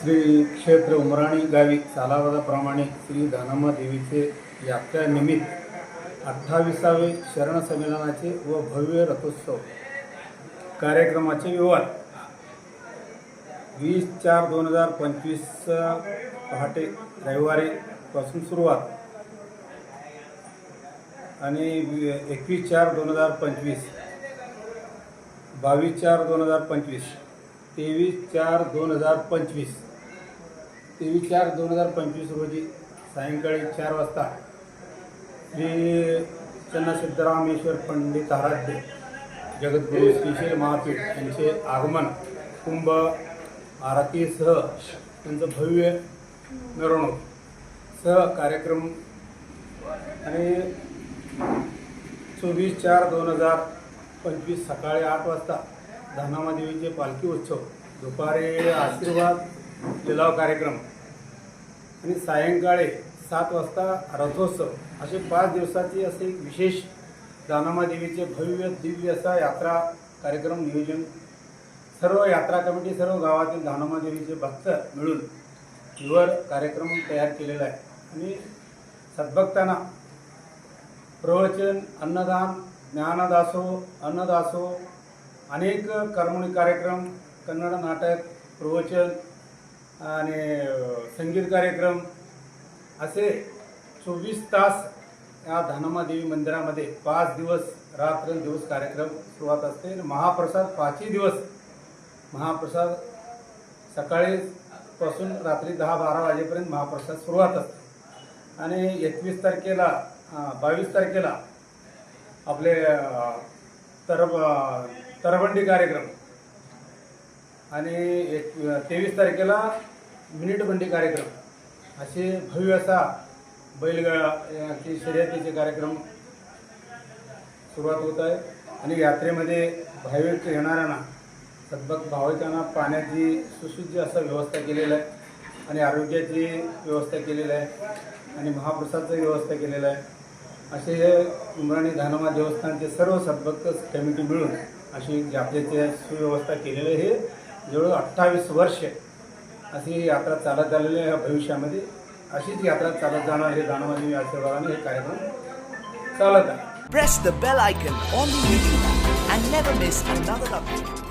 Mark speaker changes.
Speaker 1: श्री क्षेत्र उमराणी गावी सालाबादाप्रमाणे श्री दानम्मा देवीचे यात्रेनिमित्त 28वे शरण संमेलनाचे व भव्य रथोत्सव कार्यक्रमाचे विवाद 20/4/2025 पहाटे रविवारीपासून सुरुवात आणि 21/4/2025 22/4/2025 23/4/2025 23/4/2025 रोजी सायंकाळी 4 वाजता श्री चन्नसिद्धरामेश्वर पंडित आराध्य जगद्गुरू श्रीशैल महापीठ यांचे आगमन कुंभ आरतीसह त्यांचं भव्य मिरवणूक सह कार्यक्रम आणि 24/4/2025 सकाळी 8 वाजता दानम्मा देवीचे पालखी उत्सव, दुपारी आशीर्वाद लिलाव कार्यक्रम आणि सायंकाळी 7 वाजता रथोत्सव असे 5 दिवसाची असे एक विशेष दानम्मा देवीचे भव्य दिव्य असा यात्रा कार्यक्रम नियोजन सर्व यात्रा कमिटी सर्व गावातील दानम्मा देवीचे भक्त मिळून निवड कार्यक्रम तयार केलेला आहे आणि सद्भक्तांना प्रवचन, अन्नदान, ज्ञानदासो, अन्नदासो, अनेक करमणूक कार्यक्रम, कन्नड नाटक, प्रवचन आणि संगीत कार्यक्रम असे 24 तास या दानम्मा देवी मंदिरामध्ये 5 दिवस रात्रंदिवस कार्यक्रम सुरुवात असते. महाप्रसाद 5ही दिवस महाप्रसाद सकाळीपासून रात्री 10-12 वाजेपर्यंत महाप्रसाद सुरुवात असते आणि 22 तारखेला आपले तरबंडी कार्यक्रम आणि 23 तारखेला मिनिटबंदी कार्यक्रम असे भव्य असा बैलगाडी शर्यतीचे कार्यक्रम सुरुवात होत आहे आणि यात्रेमध्ये भाविक येणाऱ्यांना सद्भक्त भाविकांना पाण्याची सुसज्ज असं व्यवस्था केलेलं आहे आणि आरोग्याची व्यवस्था केलेली आहे आणि महाप्रसादाची व्यवस्था केलेलं आहे. असे हे उमराणी दानम्मा देवस्थानचे सर्व सद्भक्त कमिटी मिळून अशी यात्रेची सुव्यवस्था केलेली आहे. हे जवळ 28 वर्ष अशी यात्रा चालत आलेली आहे. भविष्यामध्ये अशीच यात्रा चालत जाणार हे दानम्मा देवी आशीर्वादाने हे कार्यक्रम चालत आहे.
Speaker 2: Press the bell icon on the YouTube and never miss another update.